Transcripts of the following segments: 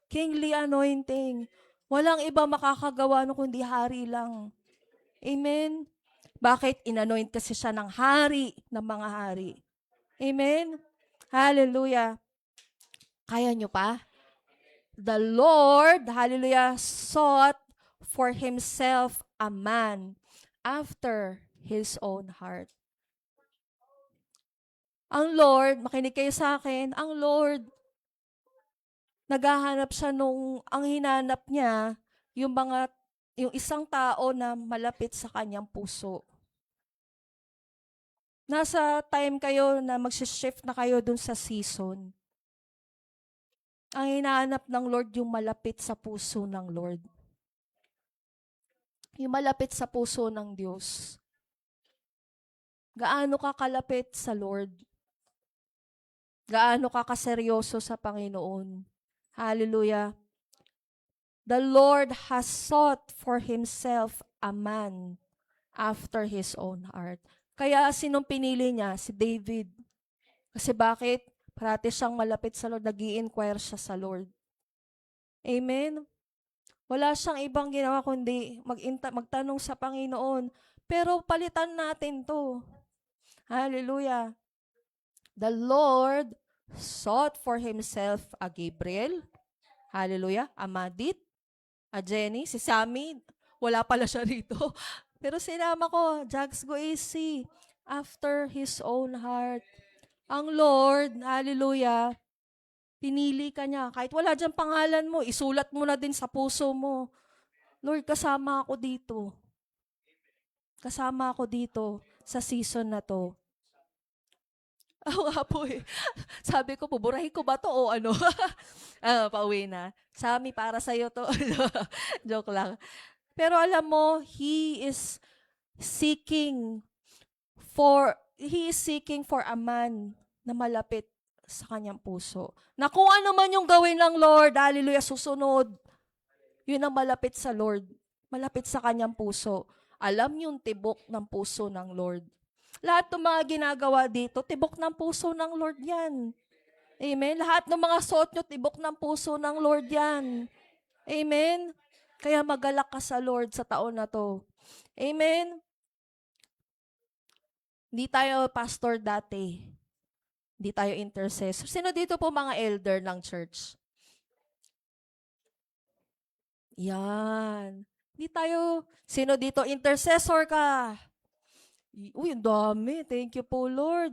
Kingly anointing. Walang iba makakagawa no kundi hari lang. Amen? Bakit? Inanoint kasi siya ng hari ng mga hari. Amen? Hallelujah. Kaya nyo pa? The Lord, hallelujah, sought for himself a man after his own heart. Ang Lord, makinig kayo sa akin, ang Lord, naghahanap siya ang hinanap niya, yung isang tao na malapit sa kanyang puso. Nasa time kayo na mag-shift na kayo dun sa season. Ang hinahanap ng Lord yung malapit sa puso ng Lord. Yung malapit sa puso ng Diyos. Gaano ka kalapit sa Lord? Gaano ka kaseryoso sa Panginoon? Hallelujah. The Lord has sought for himself a man after his own heart. Kaya sinong pinili niya? Si David. Kasi bakit? Parati siyang malapit sa Lord, nag-i-inquire siya sa Lord. Amen? Wala siyang ibang ginawa kundi magtanong sa Panginoon. Pero palitan natin to. Hallelujah. The Lord sought for himself a Gabriel. Hallelujah. A Madit. A Jenny. Si Sammy. Wala pala siya rito. Pero sinama ko, Jags Goisi. After his own heart. Ang Lord, hallelujah, pinili ka niya. Kahit wala dyan pangalan mo, isulat mo na din sa puso mo. Lord, kasama ako dito. Kasama ako dito sa season na to. Oo nga po eh. Sabi ko, puburahin ko ba to o ano? Pauwi na. Sami, para sa'yo to. Joke lang. Pero alam mo, seeking he is seeking for a man na malapit sa kanyang puso. Na kung ano man yung gawin ng Lord, hallelujah, susunod. Yun ang malapit sa Lord. Malapit sa kanyang puso. Alam yung tibok ng puso ng Lord. Lahat ng mga ginagawa dito, tibok ng puso ng Lord yan. Amen? Lahat ng mga suot nyo, tibok ng puso ng Lord yan. Amen? Kaya magalak ka sa Lord sa taon na to. Amen? Hindi tayo pastor dati. Hindi tayo intercessor. Sino dito po mga elder ng church? Yan. Hindi tayo, sino dito intercessor ka? Uy, ang dami. Thank you po, Lord.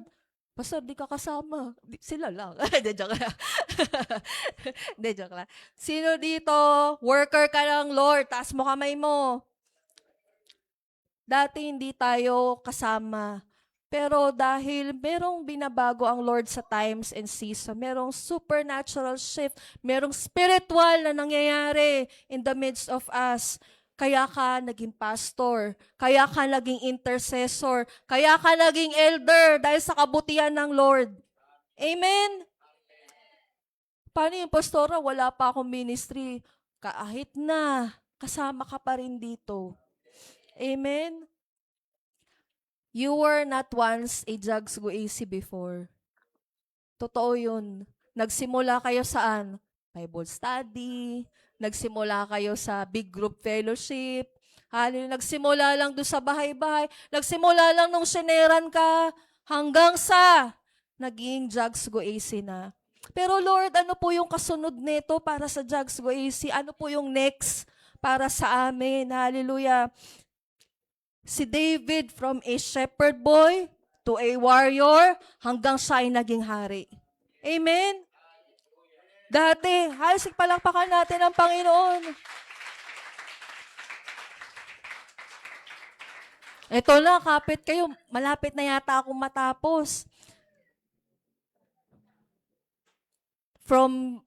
Basta di ka kasama. Sila lang. Hindi, joke lang. Hindi, joke lang. Sino dito, worker ka ng Lord, taas mo kamay mo. Dati hindi tayo kasama. Pero dahil merong binabago ang Lord sa times and season, merong supernatural shift, merong spiritual na nangyayari in the midst of us. Kaya ka naging pastor, kaya ka naging intercessor, kaya ka naging elder dahil sa kabutihan ng Lord. Amen? Paano yung pastora? Wala pa akong ministry. Kahit na, kasama ka pa rin dito. Amen? You were not once a Jugs GuAC before. Totoo yun. Nagsimula kayo saan? Bible study. Nagsimula kayo sa big group fellowship. Nagsimula lang doon sa bahay-bahay. Nagsimula lang nung sineran ka hanggang sa naging Jugs GuAC na. Pero Lord, ano po yung kasunod nito para sa Jugs GuAC? Ano po yung next para sa amin? Hallelujah. Si David from a shepherd boy to a warrior hanggang siya ay naging hari. Amen? Dati, halos palakpakan natin ang Panginoon. Ito na, kapit kayo. Malapit na yata akong matapos. From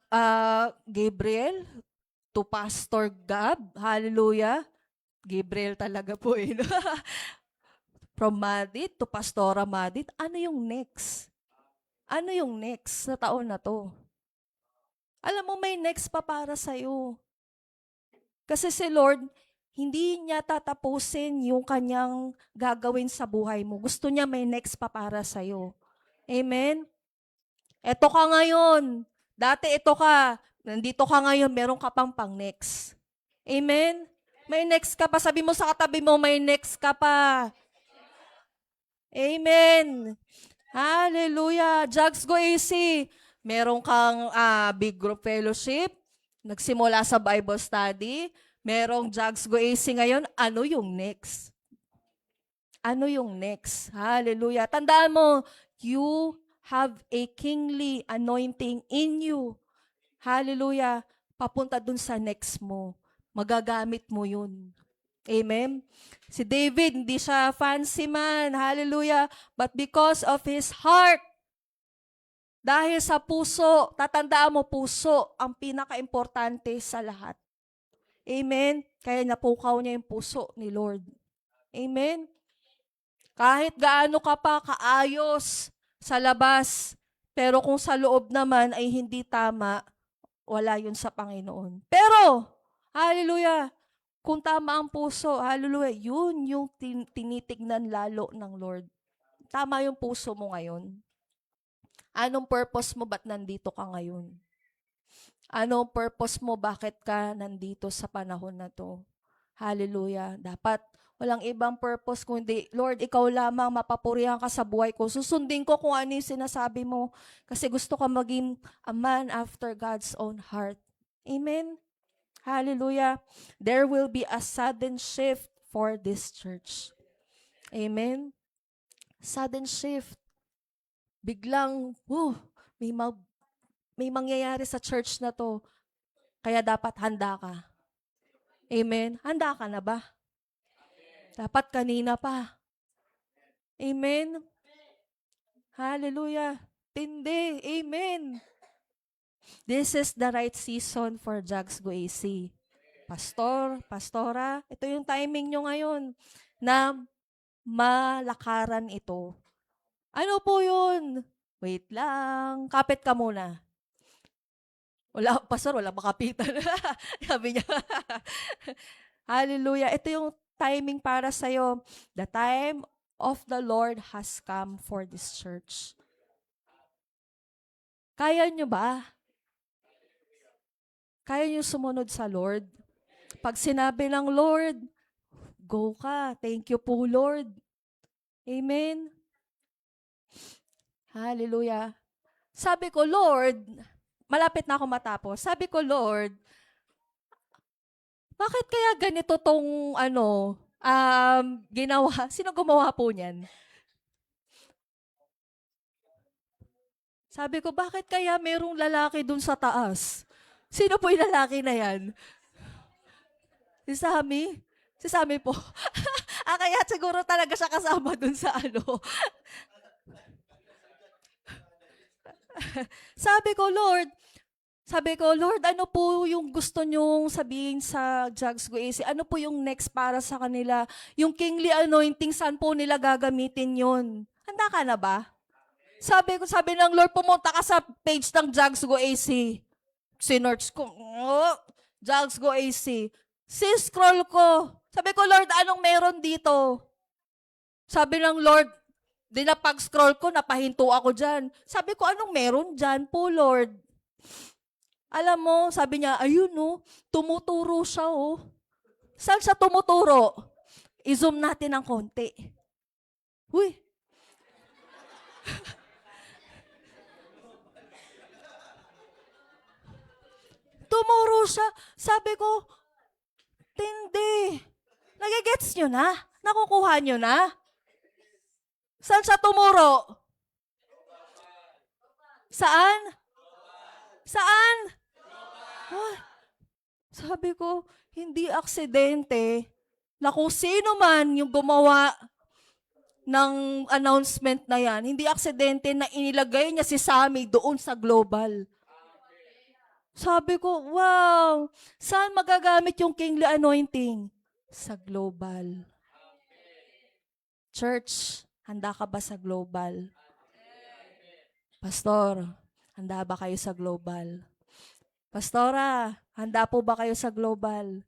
Gabriel to Pastor Gab. Hallelujah. Gabriel talaga po eh. From Madit to Pastora Madit, ano yung next? Ano yung next sa taon na to? Alam mo, may next pa para sa'yo. Kasi si Lord, hindi niya tatapusin yung kanyang gagawin sa buhay mo. Gusto niya may next pa para sa'yo. Amen? Eto ka ngayon. Dati ito ka. Nandito ka ngayon, meron ka pang next. Amen? May next ka pa. Sabi mo sa katabi mo, may next ka pa. Amen. Hallelujah. Jugs Go AC. Meron kang big group fellowship. Nagsimula sa Bible study. Merong Jugs Go AC ngayon. Ano yung next? Ano yung next? Hallelujah. Tandaan mo, you have a kingly anointing in you. Hallelujah. Papunta dun sa next mo. Magagamit mo yun. Amen? Si David, hindi siya fancy man. Hallelujah. But because of his heart, dahil sa puso, tatandaan mo, puso ang pinaka-importante sa lahat. Amen? Kaya napukaw niya yung puso ni Lord. Amen? Kahit gaano ka pa kaayos sa labas, pero kung sa loob naman ay hindi tama, wala yun sa Panginoon. Pero, hallelujah, kung tama ang puso, hallelujah, yun yung tinitignan lalo ng Lord. Tama yung puso mo ngayon. Anong purpose mo? Ba't nandito ka ngayon? Anong purpose mo? Bakit ka nandito sa panahon na to? Hallelujah. Dapat walang ibang purpose kundi, Lord, ikaw lamang, mapapurihan ka sa buhay ko. Susundin ko kung ano yung sinasabi mo kasi gusto ka maging a man after God's own heart. Amen? Hallelujah. There will be a sudden shift for this church. Amen? Sudden shift. Biglang, may mangyayari sa church na to. Kaya dapat handa ka. Amen? Handa ka na ba? Dapat kanina pa. Amen? Hallelujah. Tindi. Amen. This is the right season for Jugs Go AC. Pastor, pastora, ito yung timing nyo ngayon na malakaran ito. Ano po yun? Wait lang. Kapit ka muna. Wala, pastor, wala makapitan. Sabi niya. Hallelujah. Ito yung timing para sa'yo. The time of the Lord has come for this church. Kaya nyo ba? Kaya nyo sumunod sa Lord? Pag sinabi ng Lord, go ka. Thank you po, Lord. Amen. Hallelujah. Sabi ko, Lord, malapit na ako matapos. Sabi ko, Lord, bakit kaya ganito tong ginawa? Sino gumawa po niyan? Sabi ko, bakit kaya merong lalaki dun sa taas? Sino po yung lalaki na yan? Si Sammy? Si Sammy po. Kaya siguro talaga siya kasama dun sa Sabi ko, Lord, ano po yung gusto nyong sabihin sa Jugs Go AC? Ano po yung next para sa kanila? Yung kingly anointing, saan po nila gagamitin yon? Handa ka na ba? Sabi ng Lord, pumunta ka sa page ng Jugs Go AC. Sinerch ko, Jugs Go AC. Si-scroll ko. Sabi ko, Lord, anong meron dito? Sabi ng Lord, di na pag-scroll ko, napahinto ako dyan. Sabi ko, anong meron dyan po, Lord? Alam mo, sabi niya, ayun tumuturo siya Saan siya tumuturo? I-zoom natin ng konti. Uy. Tumuro siya. Sabi ko, tindi. Nagigets nyo na? Nakukuha nyo na? Saan siya tumuro? Saan? Saan? Sabi ko, hindi aksidente na kung sino man yung gumawa ng announcement na yan, hindi aksidente na inilagay niya si Sammy doon sa global. Sabi ko, wow, saan magagamit yung kingly anointing? Sa global. Church, handa ka ba sa global? Pastor, handa ba kayo sa global? Pastora, handa po ba kayo sa global?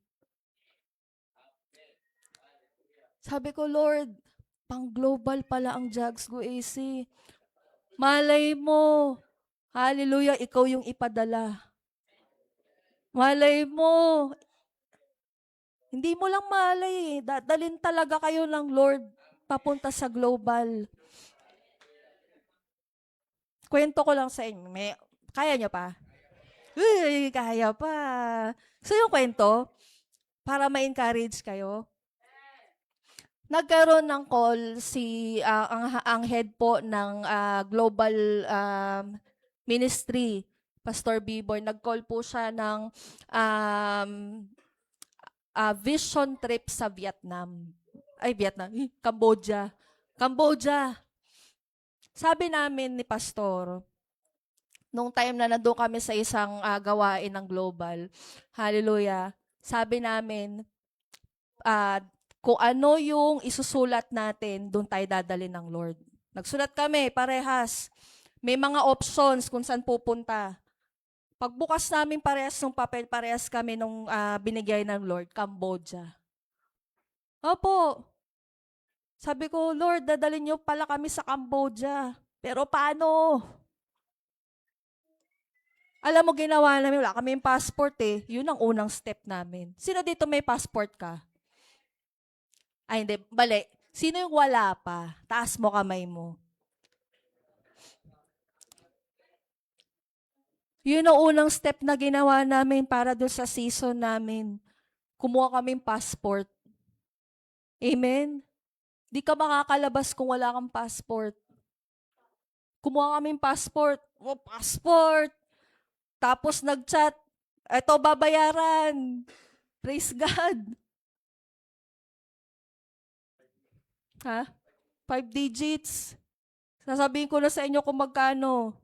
Sabi ko, Lord, pang-global pala ang Jugs Go AC. Malay mo, hallelujah, ikaw yung ipadala. Malay mo, hindi mo lang malay eh. Dadalhin talaga kayo ng Lord papunta sa global. Kwento ko lang sa inyo. Kaya nyo pa? Uy, kaya pa. So yung kwento, para ma-encourage kayo, nagkaroon ng call ang head po ng global ministry, Pastor Biboy. Nag-call po siya ng um, vision trip sa Vietnam. Ay, Vietnam. Cambodia. Cambodia. Sabi namin ni Pastor, nung time na nandun kami sa isang gawain ng global, hallelujah, sabi namin, ah, kung ano yung isusulat natin, doon tayo dadalhin ng Lord. Nagsulat kami, parehas. May mga options kung saan pupunta. Pagbukas namin parehas ng papel, parehas kami nung binigay ng Lord, Cambodia. Opo. Sabi ko, Lord, dadalhin niyo pala kami sa Cambodia. Pero paano? Alam mo, ginawa namin, wala kami yung passport eh. Yun ang unang step namin. Sino dito may passport ka? Ay, hindi. Bali. Sino yung wala pa? Taas mo kamay mo. Yun ang unang step na ginawa namin para doon sa season namin. Kumuha kaming passport. Amen? Di ka makakalabas kung wala kang passport. Kumuha kaming passport. Oh, passport! Tapos nag-chat. Eto, babayaran. Praise God. Ha? 5 digits. Sasabihin ko na sa inyo kung magkano.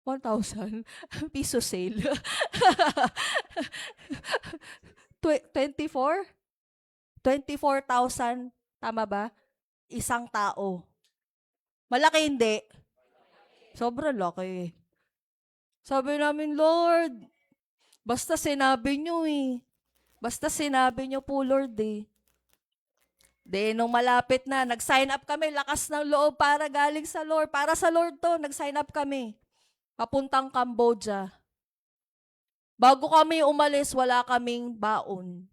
1,000. Piso sale. 24? 24,000. Tama ba? Isang tao. Malaki hindi. Sobrang laki. Sabi namin, Lord, basta sinabi nyo eh. Basta sinabi nyo po, Lord eh. Nung malapit na, nag-sign up kami, lakas ng loob para galing sa Lord. Para sa Lord to, nag-sign up kami. Papuntang Cambodia. Bago kami umalis, wala kaming baon.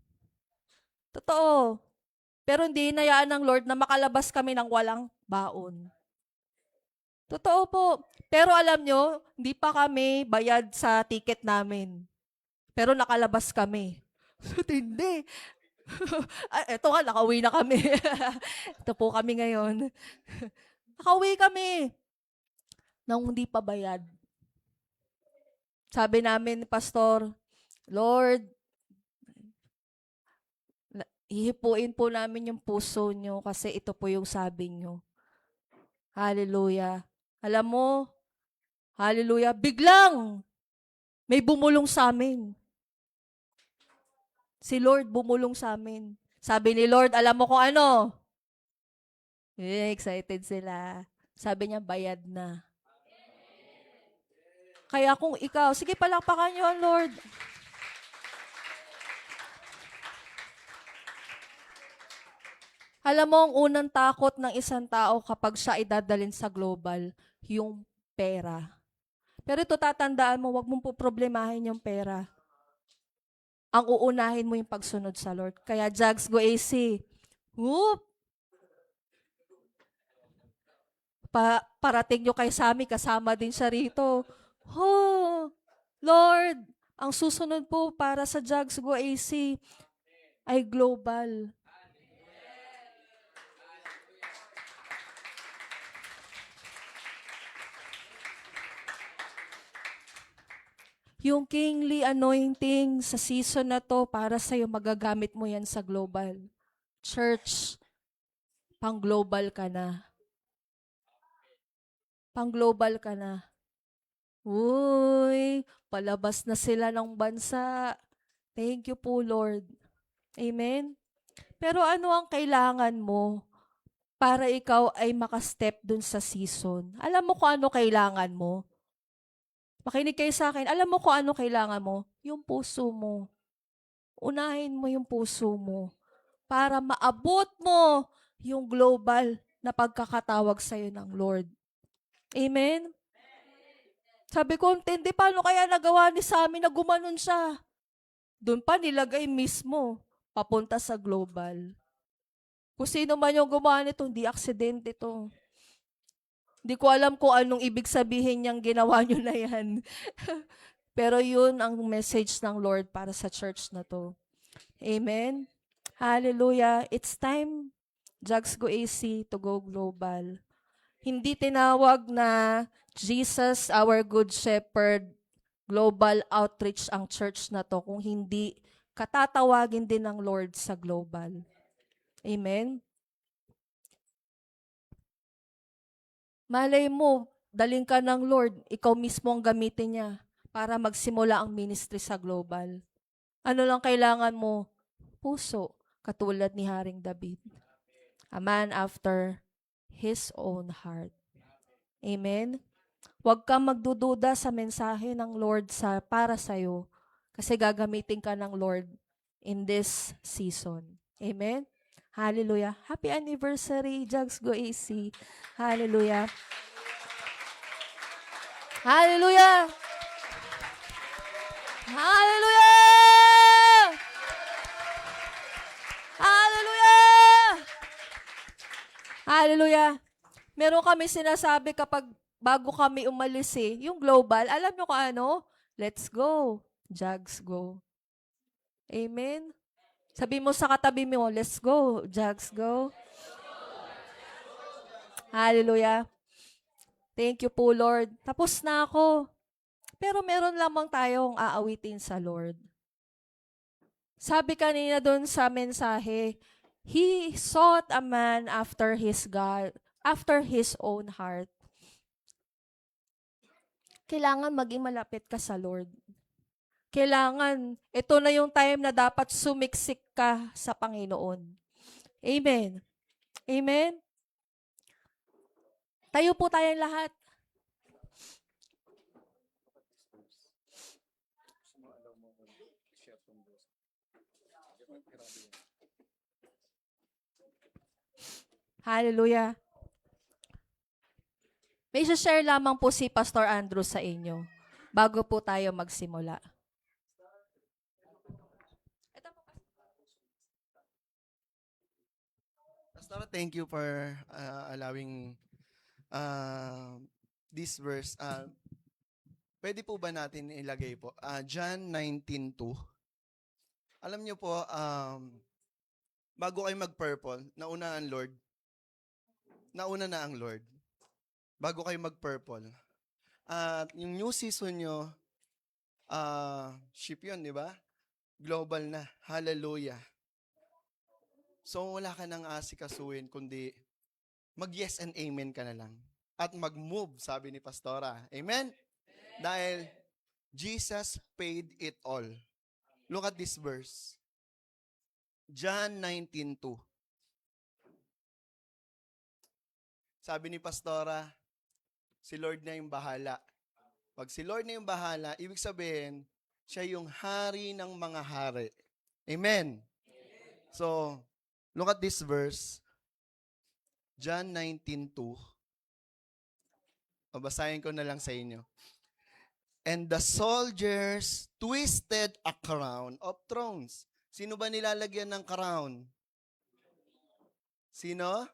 Totoo. Pero hindi hinayaan ng Lord na makalabas kami ng walang baon. Totoo po. Pero alam nyo, hindi pa kami bayad sa ticket namin. Pero nakalabas kami. Hindi. Eto nga, nakauwi na kami. Ito po kami ngayon. Nakauwi kami. Nang hindi pa bayad. Sabi namin, Pastor, Lord, hihipuin po namin yung puso nyo kasi ito po yung sabi nyo. Hallelujah. Alam mo, hallelujah, biglang may bumulong sa amin. Si Lord bumulong sa amin. Sabi ni Lord, alam mo kung ano? Excited sila. Sabi niya, bayad na. Kaya kung ikaw, sige palakpakan niyo ang Lord. Alam mo, ang unang takot ng isang tao kapag siya idadalhin sa global, yung pera. Pero ito tatandaan mo, wag mong poproblemahin yung pera. Ang uunahin mo yung pagsunod sa Lord. Kaya Jags Go AC, whoop! Parating nyo kay Sammy, kasama din siya rito. Oh, Lord, ang susunod po para sa Jags Go AC ay global. Yung kingly anointing sa season na to, para sa'yo, magagamit mo yan sa global. Church, pang-global ka na. Pang-global ka na. Uy, palabas na sila ng bansa. Thank you po, Lord. Amen? Pero ano ang kailangan mo para ikaw ay makastep dun sa season? Alam mo kung ano kailangan mo? Makinig kayo sa akin. Alam mo kung ano kailangan mo? Yung puso mo. Unahin mo yung puso mo para maabot mo yung global na pagkakatawag sa'yo ng Lord. Amen? Sabi ko, hindi, paano kaya nagawa ni Sammy na gumanon siya? Doon pa nilagay mismo, papunta sa global. Kung sino man yung gumawa nito, hindi aksidente to. Hindi ko alam kung anong ibig sabihin niyang ginawa niyo na yan. Pero yun ang message ng Lord para sa church na to. Amen? Hallelujah. It's time, Jugs Go AC, to go global. Hindi tinawag na Jesus, our Good Shepherd, global outreach ang church na to, kung hindi katatawagin din ng Lord sa global. Amen? Malay mo, daling ka ng Lord, ikaw mismo ang gamitin niya para magsimula ang ministry sa global. Ano lang kailangan mo? Puso, katulad ni Haring David. A man after his own heart. Amen? Huwag kang magdududa sa mensahe ng Lord para sa'yo kasi gagamitin ka ng Lord in this season. Amen? Hallelujah. Happy anniversary, Jugs Go AC. Hallelujah. Hallelujah! Hallelujah! Hallelujah! Hallelujah! Meron kami sinasabi kapag bago kami umalis yung global, alam nyo kung ano? Let's go. Jugs go. Amen? Sabi mo sa katabi mo, let's go. Jugs go. Hallelujah. Thank you po, Lord. Tapos na ako. Pero meron lamang tayong aawitin sa Lord. Sabi kanina doon sa mensahe, He sought a man after his God, after his own heart. Kailangan maging malapit ka sa Lord. Kailangan, ito na yung time na dapat sumiksik ka sa Panginoon. Amen. Amen. Tayo po tayong lahat. Hallelujah. May share lamang po si Pastor Andrew sa inyo bago po tayo magsimula. Pastor, thank you for allowing this verse. Pwede po ba natin ilagay po? John 19:2. Alam niyo po, bago kayo mag-purple, nauna ang Lord. Nauna na ang Lord. Bago kayo mag-purple. At yung new season nyo, ship yun, di ba? Global na. Hallelujah. So wala ka nang asikasuhin, kundi mag-yes and amen ka na lang. At mag-move, sabi ni Pastora. Amen? Dahil Jesus paid it all. Look at this verse. John 19:2. Sabi ni Pastora, si Lord na yung bahala. Pag si Lord na yung bahala, ibig sabihin, siya yung hari ng mga hari. Amen? So, look at this verse. John 19:2. Babasahin ko na lang sa inyo. And the soldiers twisted a crown of thorns. Sino ba nilalagyan ng crown? Sino?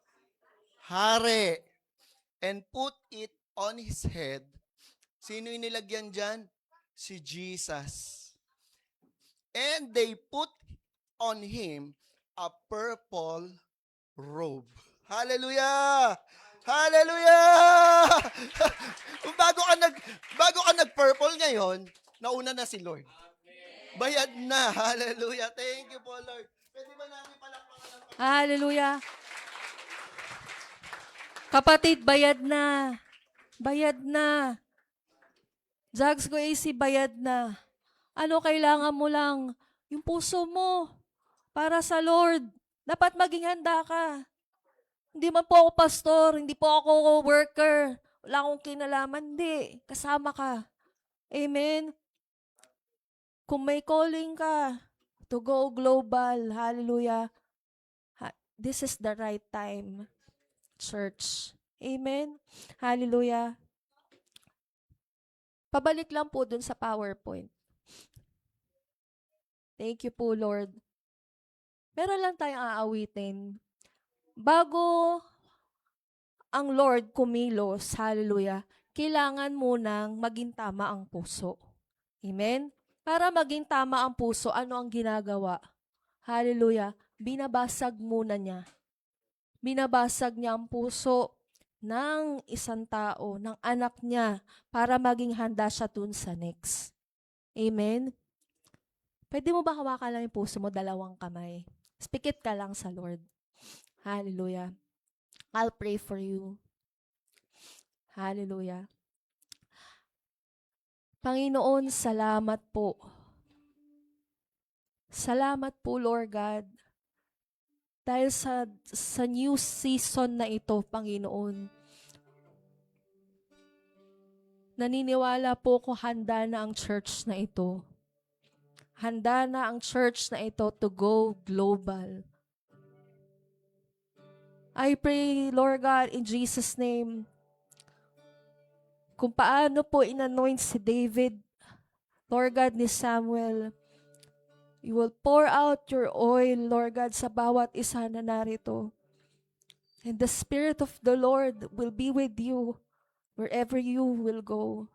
Hari. And put it on his head. Sino yung nilagyan dyan? Si Jesus. And they put on him a purple robe. Hallelujah! Hallelujah! bago ka nag-purple ngayon, nauna na si Lord. Bayad na. Hallelujah. Thank you po, Lord. Pwede ba namin palakpakan ng Hallelujah. Kapatid, bayad na. Bayad na. Jugs Go AC, bayad na. Ano kailangan mo lang? Yung puso mo para sa Lord. Dapat maging handa ka. Hindi man po ako pastor, hindi po ako worker. Wala akong kinalaman. Hindi. Kasama ka. Amen? Kung may calling ka to go global, hallelujah, this is the right time, church. Amen? Hallelujah. Pabalik lang po dun sa PowerPoint. Thank you po, Lord. Meron lang tayong aawitin. Bago ang Lord kumilos, hallelujah, kailangan munang maging tama ang puso. Amen? Para maging tama ang puso, ano ang ginagawa? Hallelujah, binabasag muna niya. Binabasag niya ang puso ng isang tao, ng anak niya, para maging handa siya dun sa next. Amen? Pwede mo ba hawakan lang yung puso mo, dalawang kamay? Spikit ka lang sa Lord. Hallelujah. I'll pray for you. Hallelujah. Panginoon, salamat po. Salamat po, Lord God. Dahil sa new season na ito, Panginoon, naniniwala po ko handa na ang church na ito. Handa na ang church na ito to go global. I pray, Lord God, in Jesus' name, kung paano po inanoint si David, Lord God, ni Samuel, you will pour out your oil, Lord God, sa bawat isa na narito. And the Spirit of the Lord will be with you wherever you will go.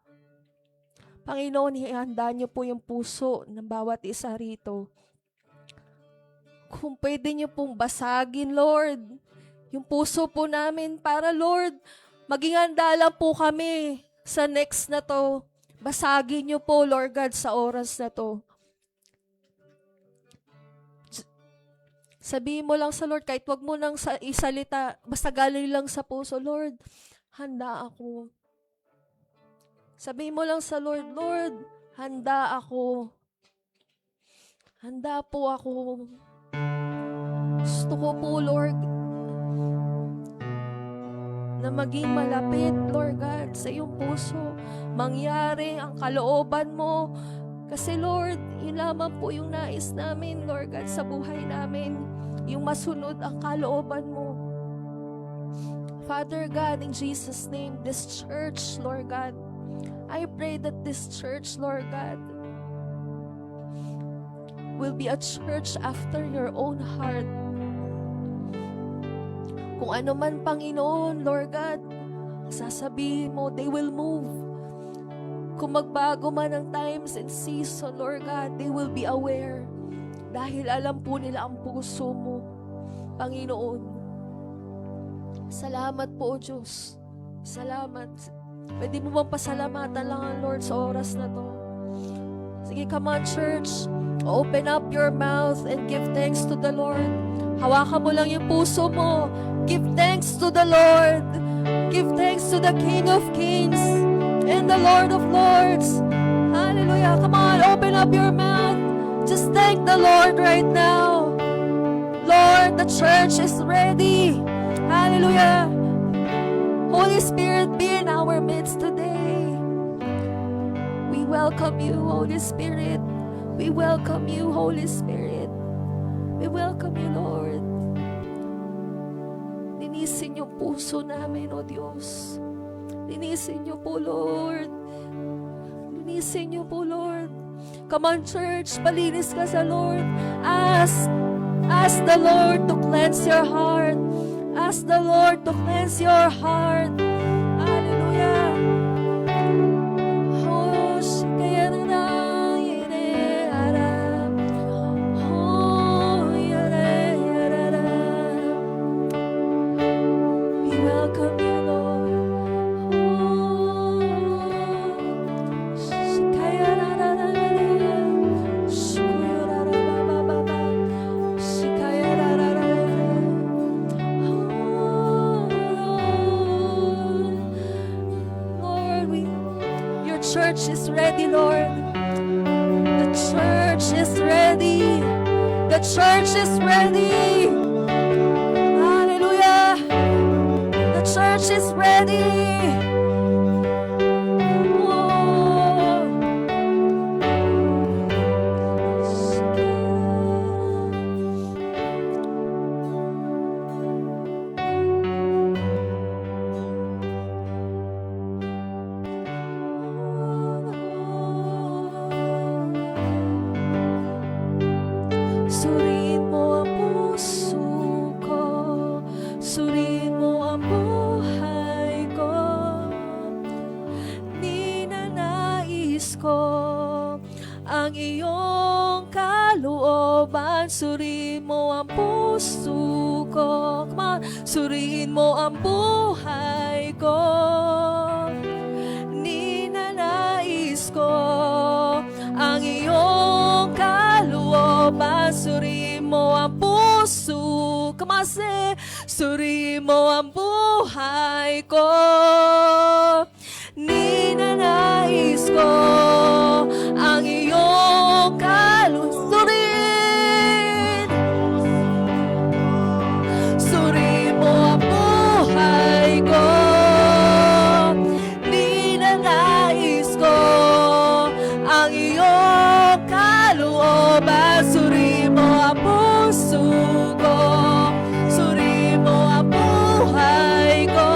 Panginoon, ihanda niyo po yung puso ng bawat isa rito. Kung pwede niyo pong basagin, Lord, yung puso po namin para, Lord, maging handa lang po kami sa next na to. Basagin niyo po, Lord God, sa oras na to. Sabihin mo lang sa Lord, kahit wag mo nang isalita, basta galing lang sa puso, Lord, handa ako. Sabihin mo lang sa Lord, Lord, handa ako. Handa po ako. Gusto ko po, Lord, na maging malapit, Lord God, sa iyong puso. Mangyari ang kalooban mo. Kasi, Lord, yun lamang po yung nais namin, Lord God, sa buhay namin. Yung masunod ang kalooban mo. Father God, in Jesus' name, this church, Lord God, I pray that this church, Lord God, will be a church after your own heart. Kung ano man, Panginoon, Lord God, sasabihin mo, they will move. Kung magbago man ang times and season, Lord God, they will be aware. Dahil alam po nila ang puso mo, Panginoon. Salamat po, O Diyos. Salamat. Pwede mo bang pasalamatan lang ang Lord sa oras na to? Sige, come on, church. Open up your mouth and give thanks to the Lord. Hawakan mo lang yung puso mo. Give thanks to the Lord. Give thanks to the King of Kings and the Lord of Lords. Hallelujah. Come on, open up your mouth. Just thank the Lord right now. Lord, the church is ready. Hallelujah. Holy Spirit, be in our midst today. We welcome you, Holy Spirit. We welcome you, Holy Spirit. We welcome you, Lord. Linisin yung puso namin, O Diyos. Linisin niyo po, Lord. Linisin niyo po, Lord. Come on, church. Palinis ka sa Lord. Ask the Lord to cleanse your heart. Ask the Lord to cleanse your heart. Hallelujah. Oh, shikaya na na, yere, ara. Oh, yere, yere, ara. We welcome you, Lord. Oh, shikaya na na na, yere. Shukuya na na, ba, ba, ba, ba. Shikaya na na na, yere. Lord, your church is ready, Lord. The church is ready. The church is ready. Hallelujah. The church is ready. Oh. ko ang iyong kalooban. Suriin mo ang puso ko. Come on. Suriin mo ang buhay ko. Ninanais ko ang iyong kalooban. Suriin mo ang puso. Come on, say. Suriin mo ang buhay ko. Ninanais ko ang iyong kalusurin. Suriin mo ang buhay ko. Ninanais ko ang iyong kalooban. Suriin mo ang puso ko. Suriin mo ang buhay ko.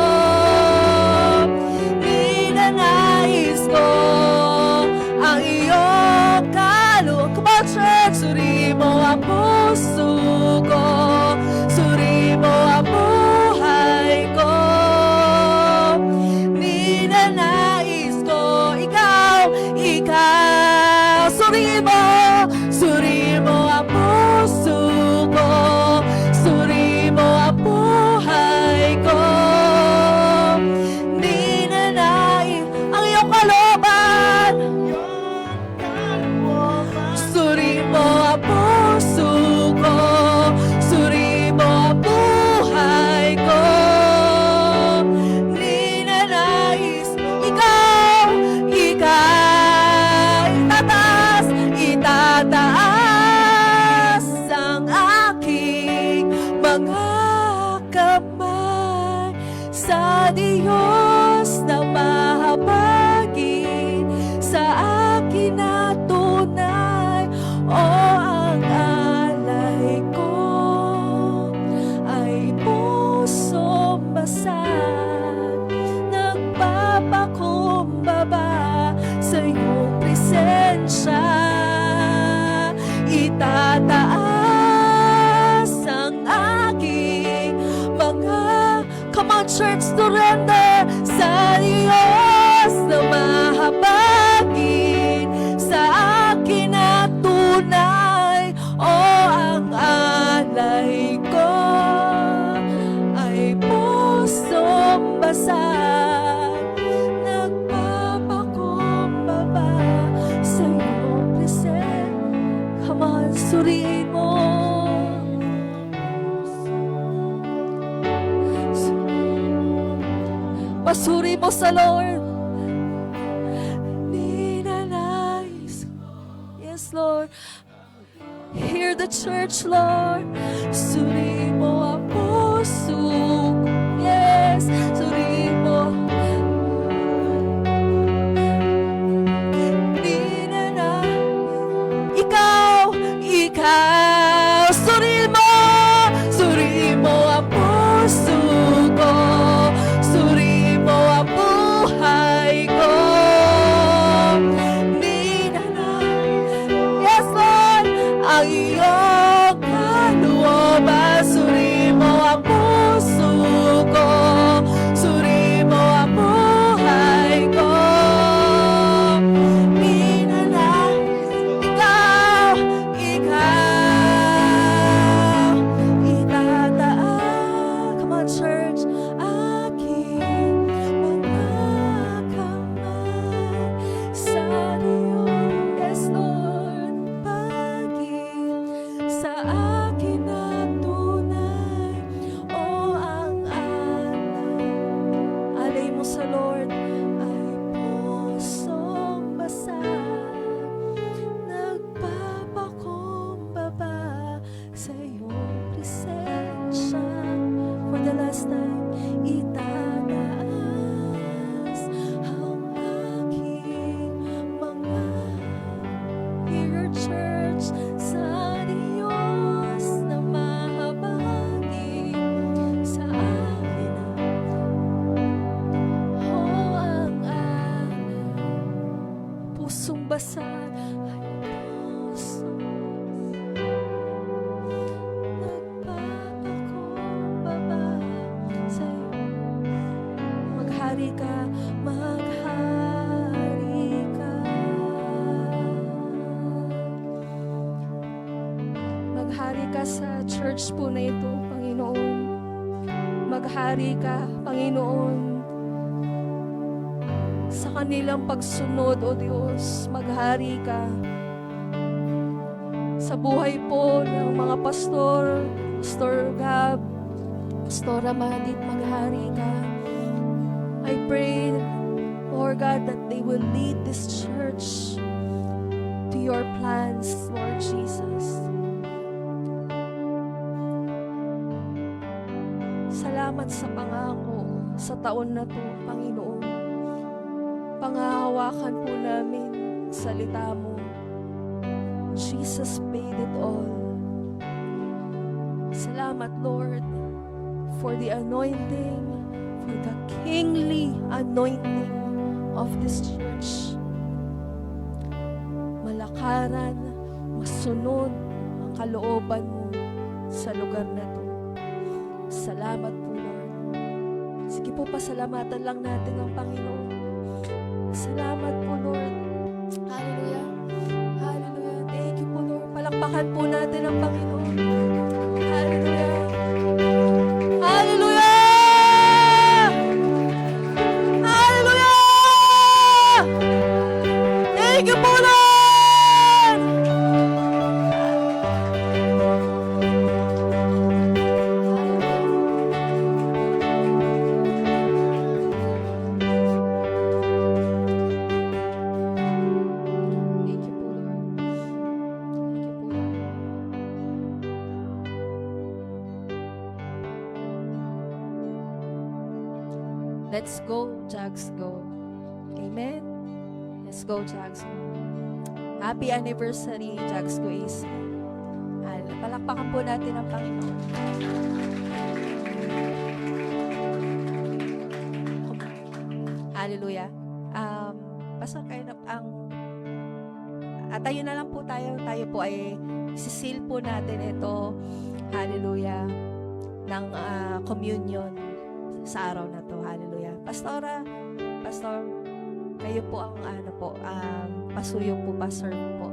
Ninanais ko ang iyong kalooban. Come on, church! Suriin mo ang puso ko. Suriin mo ang buhay ko. Ninanais ko ikaw. Suriin mo. Suriin mo ang puso ko. Suriin mo ang buhay ko. Ninanais ang iyong kalooban. Suriin mo ang puso ko. Suriin mo ang buhay ko. Ninanais ikaw. Itataas ang aking mga kamay sa Diyos na mahabagin sa akin na tunay. O ang alay ko ay pusong basag, nagpapakumbaba sa iyong presensya. Itataas ang aking mga, come on church, surrender sa Diyos na mahabagin sa akin na tunay. O ang alay ko ay pusong basag, nagpapakumbaba sa iyong presensya. Come on, suriin mo. Pasuri mo sa Lord. Ninanais. Yes, Lord. Hear the church, Lord. Suriin mo ang puso. Yes, suriin mo. Ikaw, suriin mo ang puso ko. Suriin mo ang buhay ko. Yes, Lord, ang iyong kalooban. Suriin mo ang puso ko. Suriin mo ang buhay ko. Come on, church. Aking mga kamay sa Diyos. Yes, Lord. Pagin sa akin na tunay. O ang alay mo sa Lord ay pusong basag, nagpapakumbaba sa iyong presensya. For the last time, itataas ang aking mga, hear your church, sa Diyos na mahabagin sa akin. O ang alay, pusong basag ay pusong nagpapakumbaba sa iyo. Maghari ka, maghari ka. church po na ito, Panginoon. Maghari ka, Panginoon, sa kanilang pagsunod, O Diyos. Maghari ka sa buhay po ng mga pastor, Pastor Gab, Pastora Madit, maghari ka. I pray, Lord God, that they will lead this church to your plans, Lord Jesus. Salamat sa pangako sa taon na to, Panginoon. Pangahawakan po namin ang salita mo. Jesus paid it all. Salamat, Lord, for the anointing, for the kingly anointing of this church. Malakaran, masunod ang kalooban mo sa lugar na to. Salamat po, Lord. Sige po, pasalamatan lang natin ang Panginoon. Salamat po, Lord. Hallelujah. Hallelujah. Thank you po, Lord. Palakpakan po natin ang Panginoon. Hallelujah. Hallelujah! Hallelujah! Thank you po, Lord! Thank you po, Lord. Thank you po, Lord. Let's go, Jags, go. Amen. Let's go, Jags, go. Happy anniversary, Jags, go AC. Palakpakan po natin ang Panginoon. Hallelujah. Pastor kayo na tayo na lang po tayo. Tayo po ay sisil po natin ito. Hallelujah. Ng communion sa araw na to. Hallelujah. Pastor, kayo po ang pasuyo po, pastor po.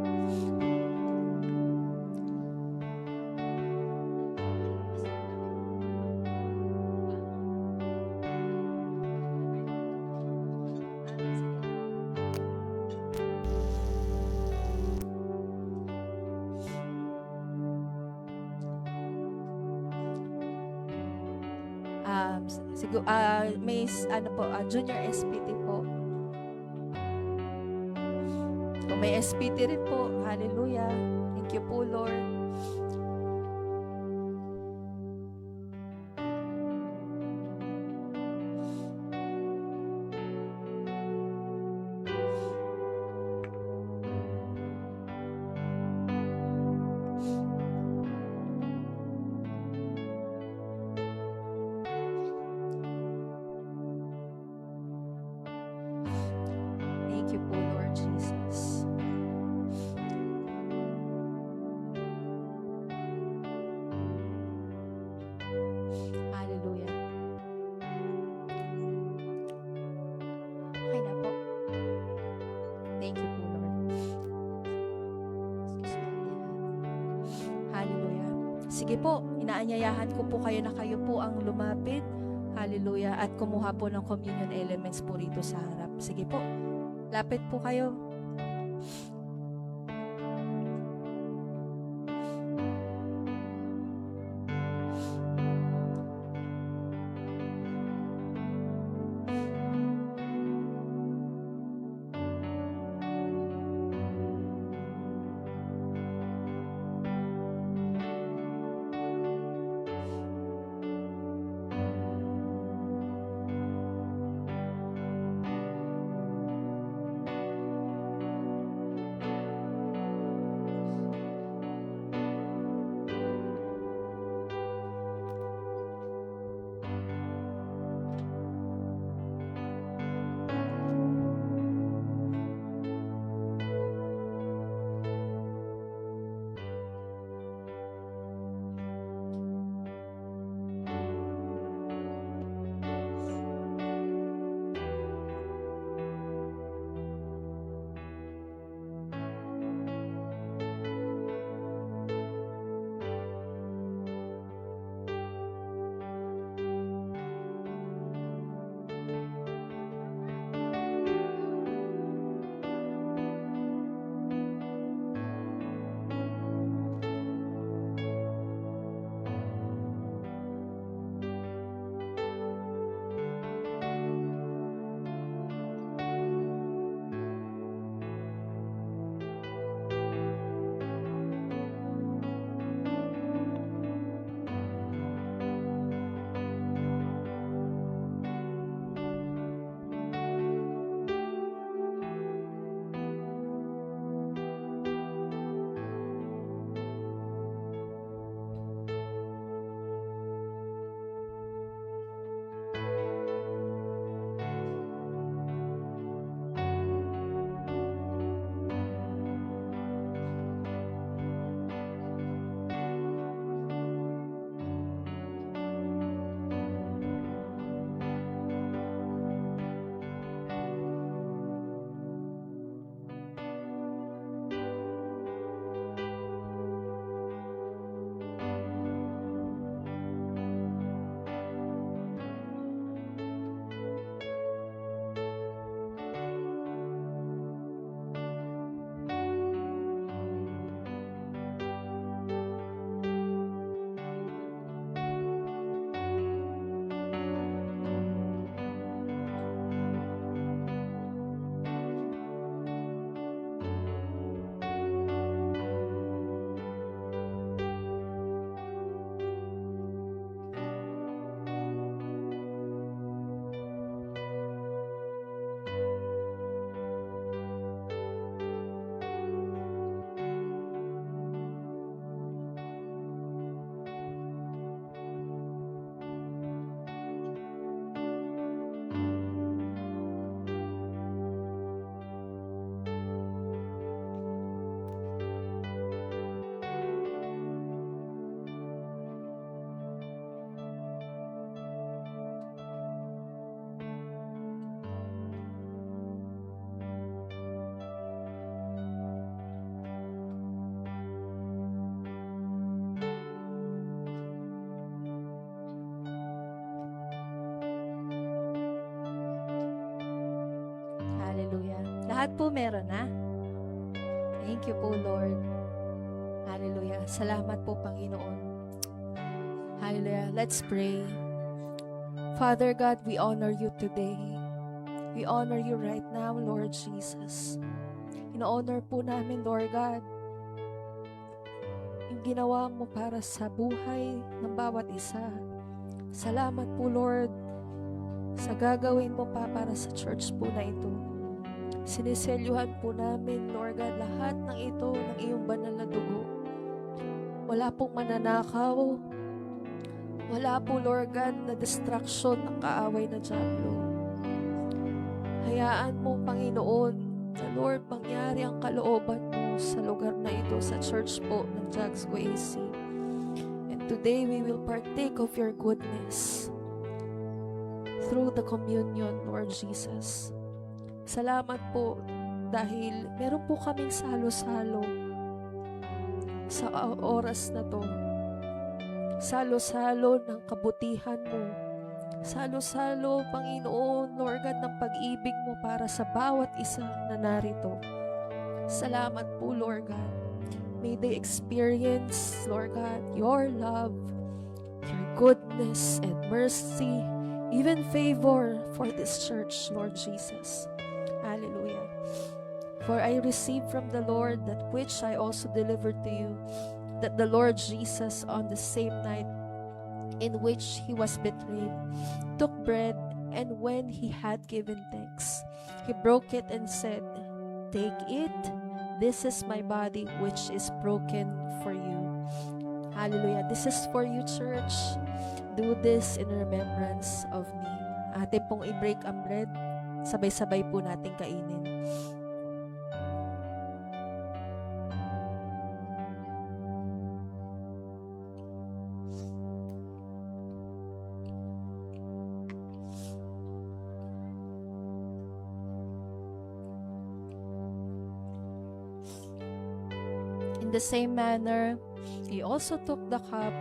Siguro, may junior SPT po. Kung may SPT rin po, hallelujah. Thank you po, Lord. Thank you po, Lord Jesus. Hallelujah. Okay na po. Thank you po, Lord. Hallelujah. Sige po, inaanyayahan ko po kayo na kayo po ang lumapit. Hallelujah. At kumuha po ng communion elements po rito sa harap. Sige po. Lapit po kayo. Hallelujah. Lahat po meron na. Thank you po, Lord. Hallelujah. Salamat po, Panginoon. Hallelujah. Let's pray. Father God, we honor you today. We honor you right now, Lord Jesus. In-honor po namin, Lord God, yung ginawa mo para sa buhay ng bawat isa. Salamat po, Lord, sa gagawin mo pa para sa church po na ito. Siniselyuhan po namin, Lord God, lahat ng ito ng iyong banal na dugo. Wala pong mananakaw. Wala po, Lord God, na distraction ng kaaway na dyablo. Hayaan mo, Panginoon, na Lord, mangyari ang kalooban mo sa lugar na ito, sa church po ng Jagsco AC. And today, we will partake of your goodness through the communion, Lord Jesus. Salamat po dahil meron po kaming salo-salo sa oras na to. Salo-salo ng kabutihan mo. Salo-salo, Panginoon, Lord God, ng pag-ibig mo para sa bawat isa na narito. Salamat po, Lord God. May they experience, Lord God, your love, your goodness and mercy, even favor for this church, Lord Jesus. Hallelujah. For I received from the Lord that which I also delivered to you, that the Lord Jesus on the same night in which he was betrayed took bread, and when he had given thanks, he broke it and said, "Take it, this is my body which is broken for you." Hallelujah. This is for you, church. Do this in remembrance of me. Atin pong i-break ang bread. Sabay-sabay po natin kainin. In the same manner, he also took the cup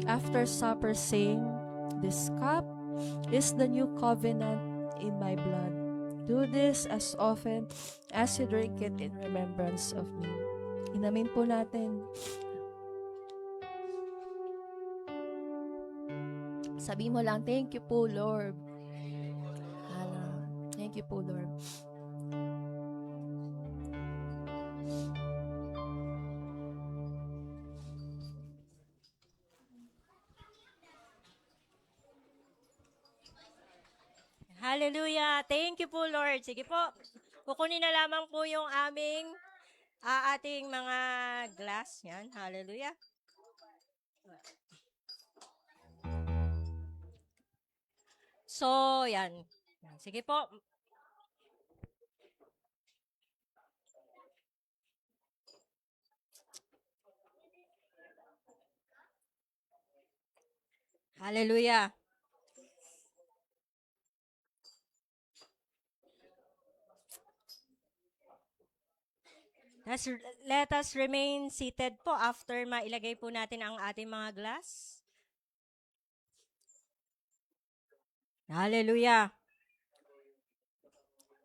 after supper, saying, "This cup is the new covenant in my blood. Do this as often as you drink it in remembrance of me." Inamin po natin. Sabi mo lang, "Thank you po, Lord." Thank you po, Lord. Hallelujah. Thank you po, Lord. Sige po. Kukunin na lamang po yung aming ating mga glass. Yan. Hallelujah. So, yan. Sige po. Hallelujah. Let us remain seated po after mailagay po natin ang ating mga glass. Hallelujah.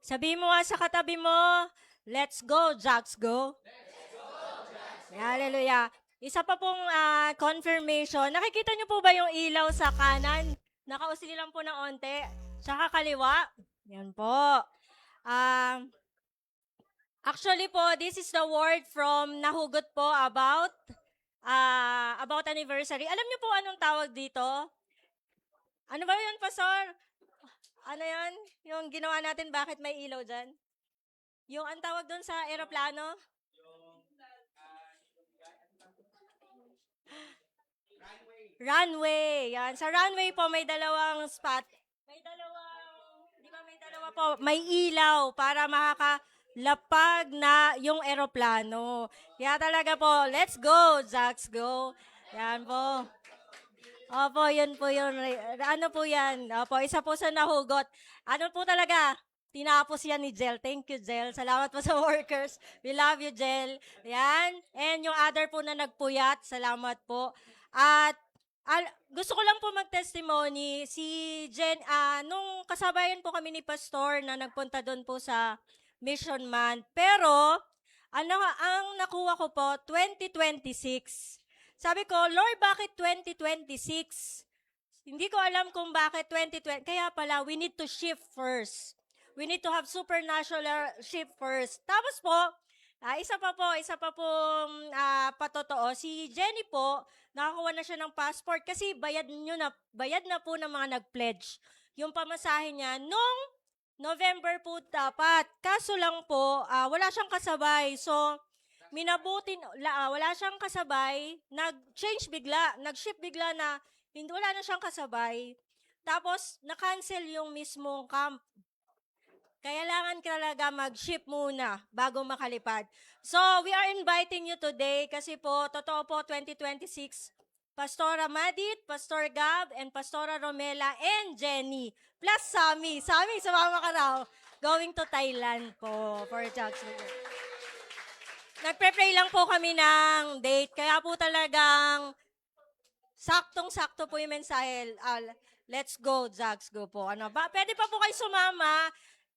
Sabi mo nga sa katabi mo, let's go, Jax, go. Hallelujah. Isa pa pong confirmation. Nakikita niyo po ba yung ilaw sa kanan? Nakausili lang po ng onte. Tsaka kaliwa. Yan po. Actually po, this is the word from Nahugot po about anniversary. Alam niyo po anong tawag dito? Ano ba yun, Pastor? Ano yun? Yung ginawa natin, bakit may ilaw dyan? Yung ang tawag doon sa aeroplano? Runway. Yan. Sa runway po, may dalawang spot. Di ba may dalawa po? May ilaw para makakalapag na yung aeroplano. Kaya talaga po, let's go, Jax, go. Yan po. Opo, yun po yun. Ano po yan? Opo, isa po sa nahugot. Ano po talaga? Tinapos yan ni Jel. Thank you, Jel. Salamat po sa workers. We love you, Jel. Yan. And yung other po na nagpuyat, salamat po. At Gusto ko lang po mag-testimony. Si Jen, nung kasabayan po kami ni Pastor na nagpunta doon po sa Mission Month. Pero, ang nakuha ko po, 2026. Sabi ko, Lord, bakit 2026? Hindi ko alam kung bakit 2020. Kaya pala, we need to shift first. We need to have supernatural shift first. Tapos po, isa pa po patotoo. Si Jenny po, nakakuha na siya ng passport kasi bayad na po ng mga nag-pledge. Yung pamasahe niya, nung November po dapat. Kaso lang po, wala siyang kasabay. So, wala siyang kasabay, nag-change bigla, nag-ship bigla na wala na siyang kasabay. Tapos, na-cancel yung mismong camp. Kailangan talaga mag-ship muna bago makalipad. So, we are inviting you today kasi po, totoo po, 2026, Pastora Madit, Pastor Gab, and Pastora Romela, and Jenny, plus Sammy. Sammy, sumama ka raw. Going to Thailand po for Jackson. Nagpe-pray lang po kami ng date, kaya po talagang saktong-sakto po yung mensahe. Let's go, Jags, go po. Pwede pa po kayo sumama.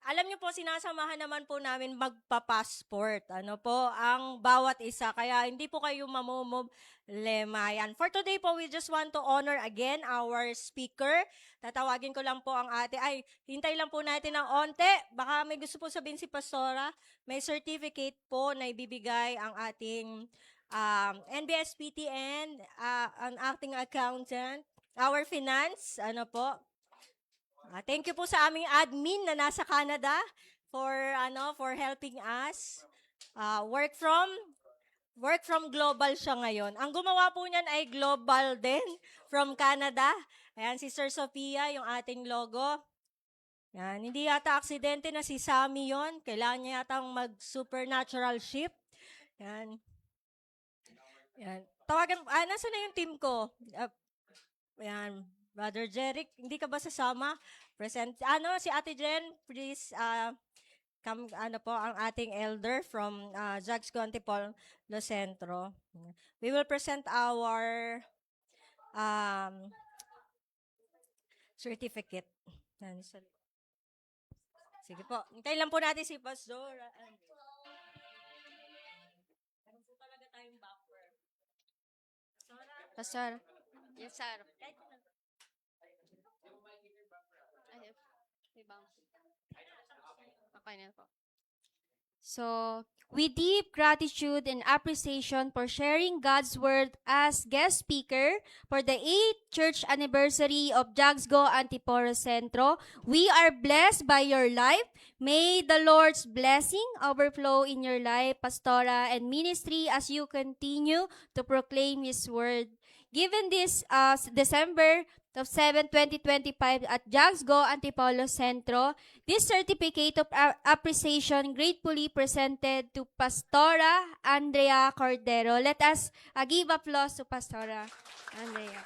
Alam niyo po, sinasamahan naman po namin magpa-passport. Ang bawat isa. Kaya hindi po kayo mamumblema. Yan. For today po, we just want to honor again our speaker. Tatawagin ko lang po ang ate. Hintay lang po natin ng onte. Baka may gusto po sabihin si Pastora. May certificate po na ibibigay ang ating NBSPT and an acting accountant. Our finance, thank you po sa aming admin na nasa Canada for helping us. Work from global siya ngayon. Ang gumawa po niyan ay global din from Canada. Ayan, si Sir Sophia, yung ating logo. Yan, hindi yata aksidente na si Sammy yon. Kailangan niya yata mag-supernatural ship. Yan. Yan. Tawagan, nasa na yung team ko? Ayan. Brother Jeric, hindi ka ba sasama? Present. Si Ate Jen, please, come, ang ating elder from Jags Antipolo Centro. We will present our certificate. Sige po. Hintayin lang po natin si Pastor. Meron po talaga tayong buffer. Pastor. Yes, sir. Okay na po. So, with deep gratitude and appreciation for sharing God's Word as guest speaker for the 8th church anniversary of Jagsgo Antipolo Centro, we are blessed by your life. May the Lord's blessing overflow in your life, Pastora, and ministry as you continue to proclaim His Word. Given this December of 7, 2025 at Jagsgo Antipolo Centro, this certificate of appreciation gratefully presented to Pastora Andrea Cordero. Let us give applause to Pastora Andrea.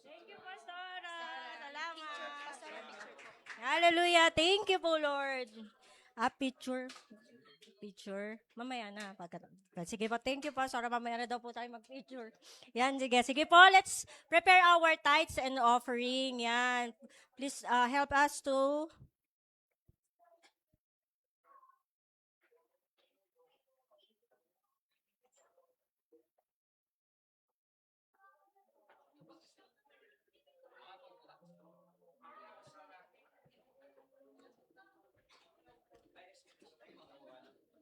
Thank you, Pastora. Salamat. Hallelujah. Thank you po, Lord. Picture. Mamaya na. Sige po, thank you po. Sorry, mamaya na daw po tayo mag-picture. Yan, sige. Sige po, let's prepare our tithes and offering. Yan. Please help us to...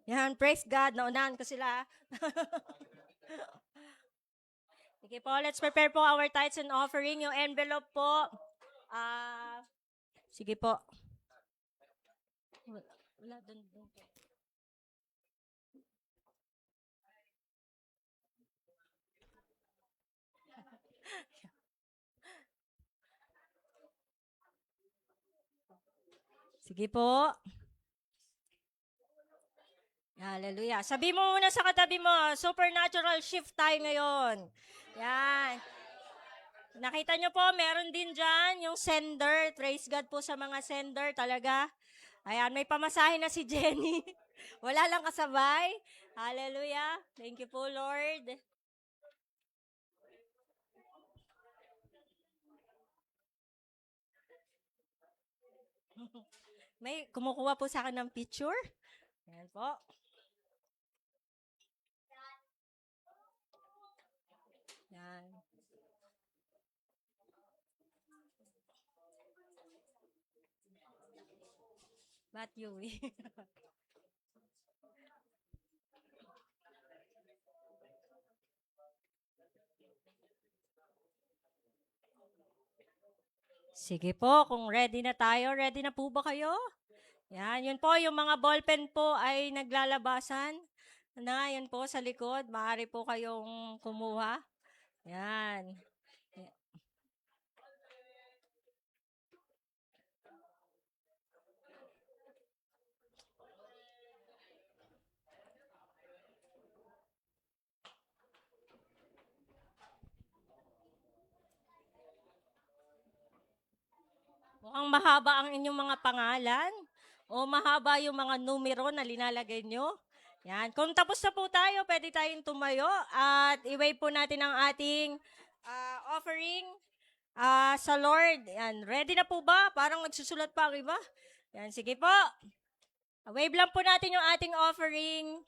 Yan, praise God. Naunahan ko sila. Sige po, let's prepare po our tithes and offering. Yung envelope po. Sige po. Wala dun po. Sige po. Hallelujah. Sabi mo muna sa katabi mo, supernatural shift tayo ngayon. Yan. Nakita nyo po, meron din dyan yung sender. Praise God po sa mga sender talaga. Ayan, may pamasahe na si Jenny. Wala lang kasabay. Hallelujah. Thank you po, Lord. May kumukuha po sa akin ng picture. Yan po. Yan. Matthew. Sige po, kung ready na tayo, ready na po ba kayo? Yan, yun po, yung mga ballpen po ay naglalabasan. Na, yan po sa likod, maaari po kayong kumuha. Yan. Mukhang mahaba ang inyong mga pangalan o mahaba yung mga numero na linalagay nyo. Yan. Kung tapos na po tayo, pwede tayong tumayo at i-wave po natin ang ating offering sa Lord. Yan. Ready na po ba? Parang nagsusulat pa ang iba. Yan. Sige po. Wave lang po natin yung ating offering.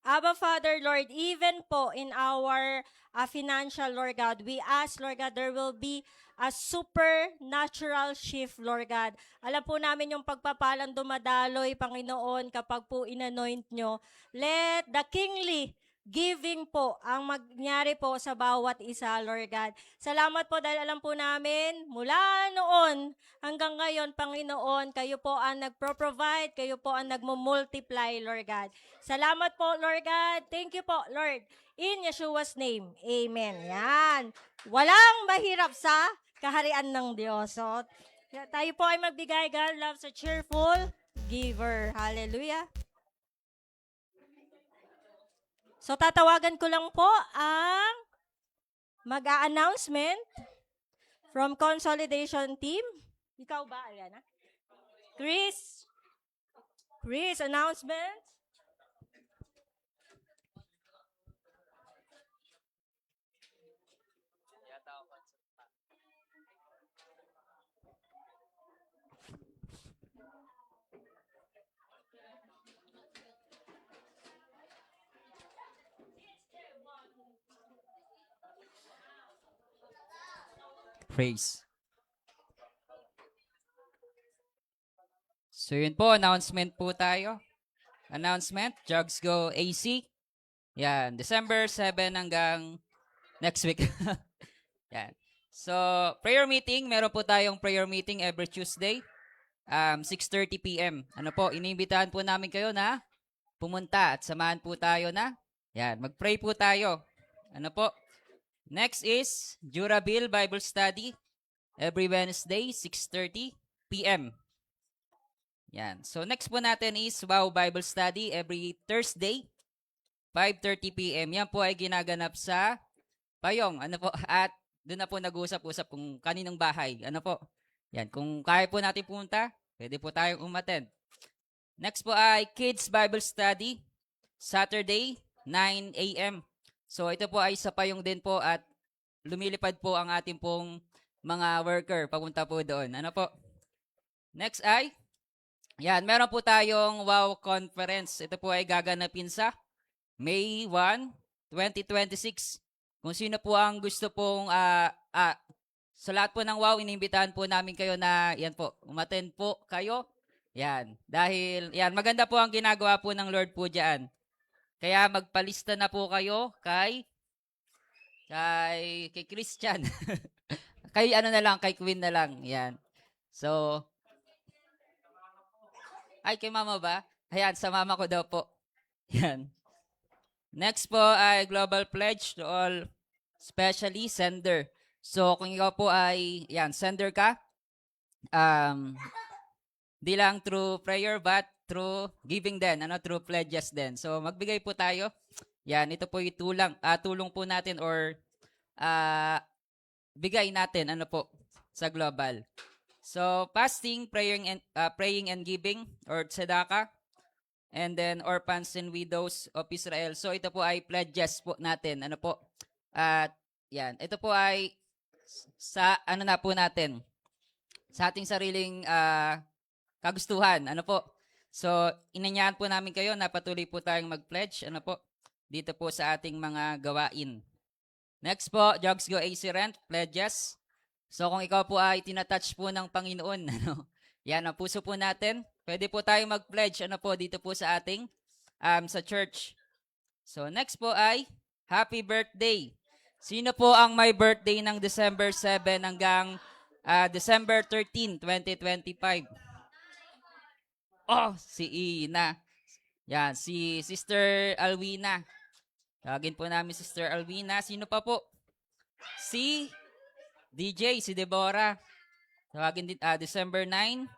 Abba Father, Lord, even po in our financial, Lord God, we ask, Lord God, there will be a supernatural shift, Lord God. Alam po namin yung pagpapalang dumadaloy, Panginoon, kapag po inanoint nyo. Let the kingly giving po ang magyari po sa bawat isa, Lord God. Salamat po dahil alam po namin, mula noon hanggang ngayon, Panginoon, kayo po ang nagpro-provide, kayo po ang nagmo-multiply, Lord God. Salamat po, Lord God. Thank you po, Lord. In Yeshua's name, amen. Yan. Walang mahirap sa kaharian ng Diyos. So, tayo po ay magbigay. God loves a cheerful giver. Hallelujah. So, tatawagan ko lang po ang mag-a-announcement from Consolidation Team. Ikaw ba, Ariana? Chris, announcement. Praise. So yun po, announcement po tayo. Announcement, Jugs Go AC. Yan, December 7 hanggang next week. Yan. So, prayer meeting, meron po tayong prayer meeting every Tuesday, 6:30 p.m. Ano po, iniimbitahan po namin kayo na pumunta at samahan po tayo na, yan, mag-pray po tayo. Ano po, next is Jurabil Bible Study every Wednesday, 6:30 p.m. Yan. So, next po natin is Wow Bible Study every Thursday, 5:30 p.m. Yan po ay ginaganap sa Payong. Ano po? At doon na po nag-uusap-usap kung kaninong bahay. Ano po? Yan. Kung kaya po natin pumunta, pwede po tayong umattend. Next po ay Kids Bible Study, Saturday, 9 a.m. So, ito po ay sa Payong din po at lumilipad po ang ating pong mga worker papunta po doon. Ano po? Next ay, yan, meron po tayong WOW Conference. Ito po ay gaganapin sa May 1, 2026. Kung sino po ang gusto pong, sa lahat po ng WOW, inimbitahan po namin kayo na, yan po, umattend po kayo. Yan, dahil, yan, maganda po ang ginagawa po ng Lord po dyan. Kaya magpalista na po kayo kay Christian. Kay ano na lang, kay Queen na lang. Yan. So, ay, kay mama ba? Ayan, sa mama ko daw po. Yan. Next po ay Global Pledge to all, especially sender. So, kung ikaw po ay, yan, sender ka, di lang through prayer, but through giving din, through pledges din. So, magbigay po tayo. Yan, ito po yung tulong po natin or bigay natin, sa global. So, fasting, praying and giving, or tzedakah, and then orphans and widows of Israel. So, ito po ay pledges po natin. Ano po? At, yan. Ito po ay sa, ano na po natin, sa ating sariling kagustuhan. Ano po? So, inanyahan po namin kayo na patuloy po tayong mag-pledge. Ano po? Dito po sa ating mga gawain. Next po, Jogs Go AC Rent, pledges. So kung ikaw po ay tinatouch po ng Panginoon, ano, yan ang puso po natin. Pwede po tayong mag-pledge ano po dito po sa ating sa church. So next po ay happy birthday. Sino po ang may birthday ng December 7 hanggang December 13, 2025? Oh, si Ina. Yan, si Sister Alwina. Tawagin po namin Sister Alwina. Sino pa po? Si DJ, si Deborah. Tawagin din, December 9.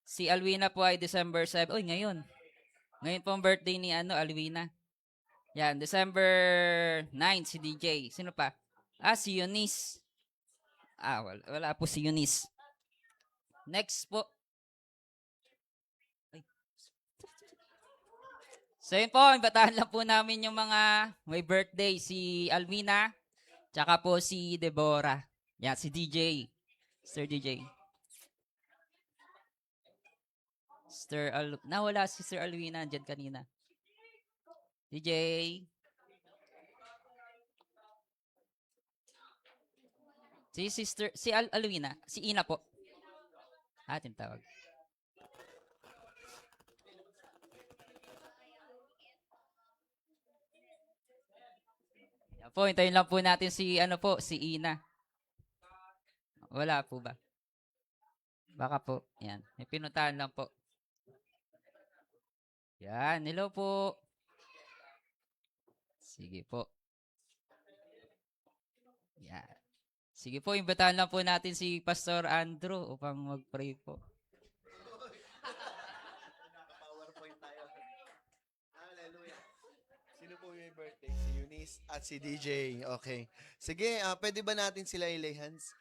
Si Alwina po ay December 7. Uy, ngayon. Ngayon po ang birthday ni Alwina. Yan, December 9 si DJ. Sino pa? Si Eunice. Wala po si Eunice. Next po. Ay. So yun po, imbatahan lang po namin yung mga may birthday. Si Alwina, tsaka po si Deborah. Yan, si DJ. Sir DJ. Nawala si Sir Alwina dyan kanina. DJ. Si Alwina. Si Ina po. Atin tawag. Yan po, hintayin lang po natin si si Ina. Wala po ba? Baka po. Yan. May pinuntahan lang po. Yan. Hello po. Sige po. Yan. Sige po, imbitahan lang po natin si Pastor Andrew upang mag-pray po. PowerPoint tayo. Hallelujah. Sino po may birthday? Si Eunice at si DJ. Okay. Sige, pwede ba natin sila ilay hands?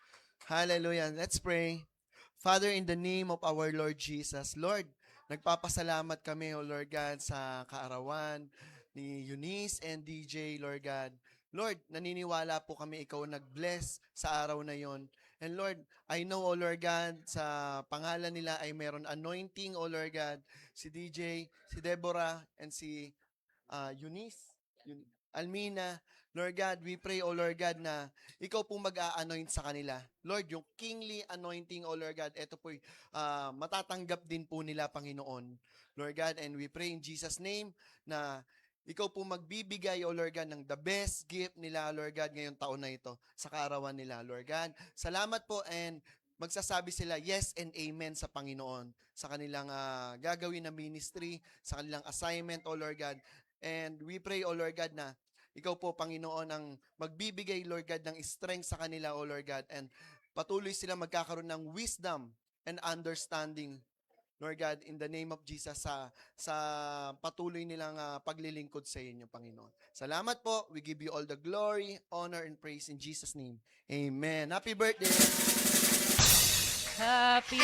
Hallelujah. Let's pray. Father, in the name of our Lord Jesus, Lord, nagpapasalamat kami, O Lord God, sa kaarawan ni Eunice and DJ, Lord God. Lord, naniniwala po kami ikaw nag-bless sa araw na yon. And Lord, I know, O Lord God, sa pangalan nila ay meron anointing, O Lord God, si DJ, si Deborah, and si Eunice, Almina. Lord God, we pray, O Lord God, na ikaw pong mag-a-anoint sa kanila. Lord, yung kingly anointing, O Lord God, ito po matatanggap din po nila, Panginoon. Lord God, and we pray in Jesus' name na ikaw po magbibigay, O Lord God, ng the best gift nila, Lord God, ngayong taon na ito sa kaarawan nila, Lord God. Salamat po, and magsasabi sila yes and amen sa Panginoon sa kanilang gagawin na ministry, sa kanilang assignment, O Lord God. And we pray, O Lord God, na ikaw po, Panginoon, ang magbibigay, Lord God, ng strength sa kanila, O Lord God, and patuloy sila magkakaroon ng wisdom and understanding, Lord God, in the name of Jesus, sa patuloy nilang paglilingkod sa inyo, Panginoon. Salamat po. We give you all the glory, honor, and praise in Jesus' name. Amen. Happy birthday! Happy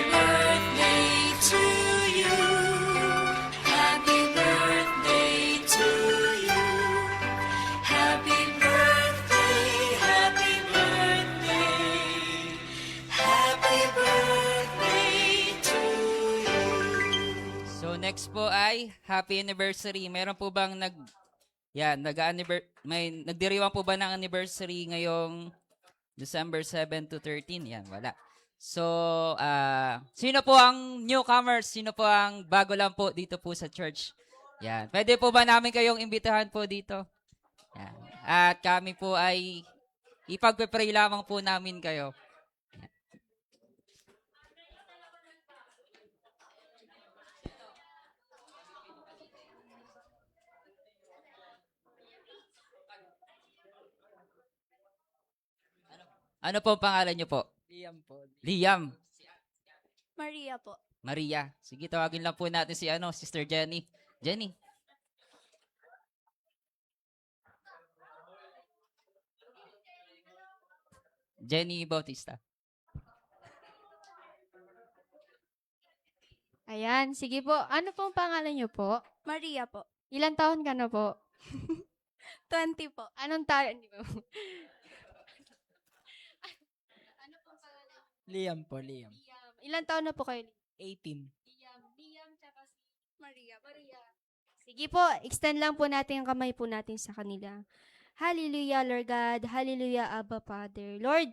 birthday to you. Happy birthday to you. Happy birthday, happy birthday. Happy birthday to you. So next po ay happy anniversary. Meron po bang nagdiriwang po ba ng anniversary ngayong December 7 to 13? Yan, wala. So, sino po ang newcomers? Sino po ang bago lang po dito po sa church? Yan. Pwede po ba namin kayong imbitahan po dito? Yan. At kami po ay ipagpe-pray lamang po namin kayo. Ano po ang pangalan niyo po? Liam po. Liam. Maria po. Maria. Sige, tawagin lang po natin si Sister Jenny. Jenny. Jenny Bautista. Ayan, sige po. Ano pong pangalan niyo po? Maria po. Ilang taon ka na po? 20 po. Anong taon niyo? Ano pong pangalan? Liam po, Liam. Liam. Ilang taon na po kayo? 18. Liam, tsaka si Maria po. Sige po, extend lang po natin ang kamay po natin sa kanila. Hallelujah, Lord God. Hallelujah, Abba Father. Lord,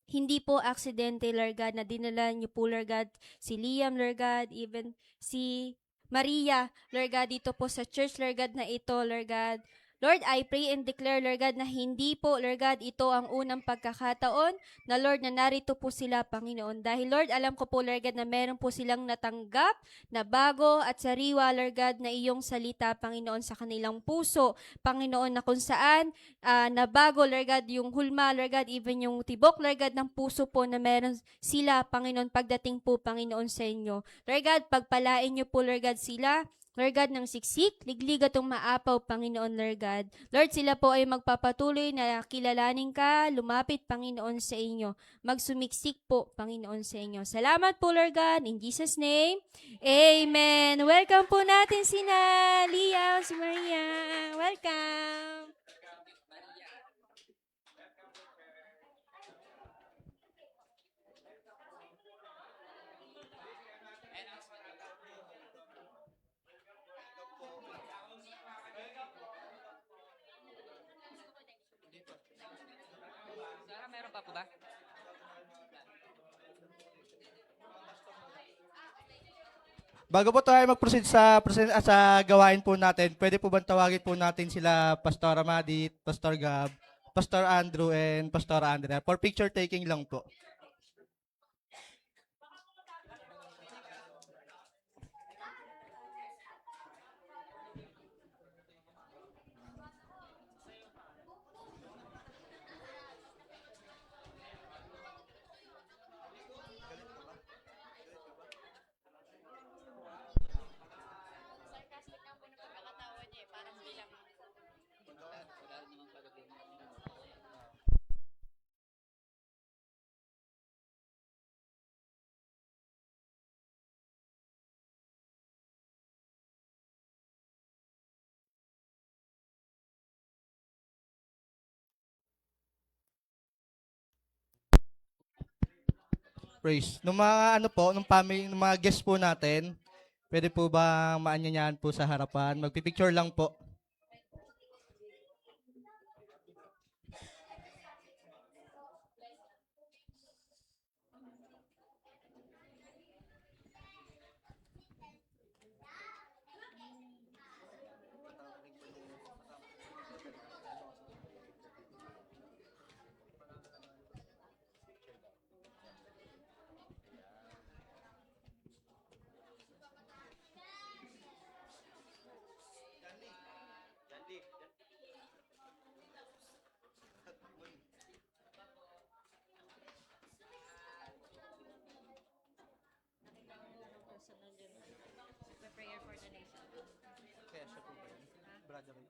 hindi po aksidente, Lord God, na dinala niyo po, Lord God, si Liam, Lord God, even si Maria, Lord God, dito po sa church, Lord God, na ito, Lord God. Lord, I pray and declare, Lord God, na hindi po, Lord God, ito ang unang pagkakataon na, Lord, na narito po sila, Panginoon. Dahil, Lord, alam ko po, Lord God, na meron po silang natanggap na bago at sariwa, Lord God, na iyong salita, Panginoon, sa kanilang puso. Panginoon, na kung saan na bago, Lord God, yung hulma, Lord God, even yung tibok, Lord God, ng puso po na meron sila, Panginoon, pagdating po, Panginoon, sa inyo. Lord God, pagpalain niyo po, Lord God, sila, Lord God, ng siksik, liglig at maapaw, Panginoon, Lord God. Lord, sila po ay magpapatuloy na kilalanin ka, lumapit, Panginoon, sa inyo. Magsumiksik po, Panginoon, sa inyo. Salamat po, Lord God, in Jesus' name. Amen. Welcome po natin sina Liam, si Maria. Welcome. Sarah, meron pa po ba? Bago po tayo mag-proceed sa gawain po natin, pwede po bang tawagin po natin sila Pastor Amadi, Pastor Gab, Pastor Andrew, and Pastor Andrea for picture taking lang po. Praise. Nung mga ano po, nung family, nung mga guests po natin, pwede po ba maanyanyahan po sa harapan? Magpipicture lang po.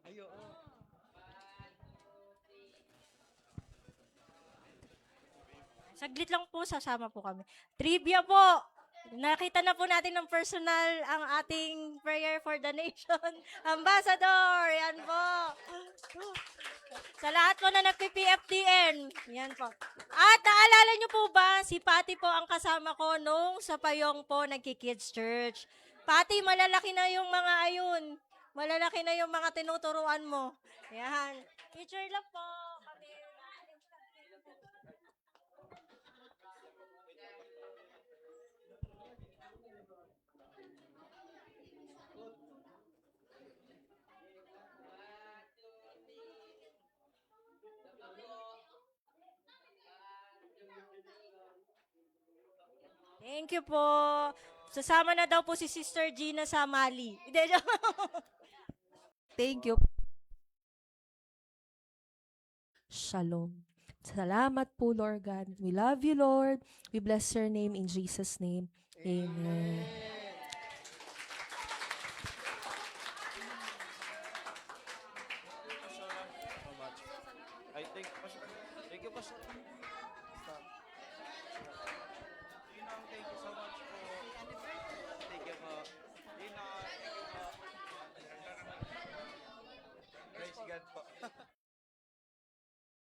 Ay, oo. Saglit lang po, sasama po kami. Trivia po! Nakita na po natin ng personal ang ating prayer for the nation. Ambassador! Yan po. Sa lahat po na nagpi-PFDN. Yan po. At naalala niyo po ba, si Patty po ang kasama ko nung sa Payong po nagki-Kids Church. Patty, malalaki na yung mga ayun. Malalaki na yung mga tinuturuan mo. Yan. Picture lang po. Kami. Thank you po. Sasama na daw po si Sister Gina sa Mali. Hindi, joke. Thank you. Shalom. Salamat po, Lord God. We love you, Lord. We bless your name in Jesus' name. Amen. I think, thank you, Pastor.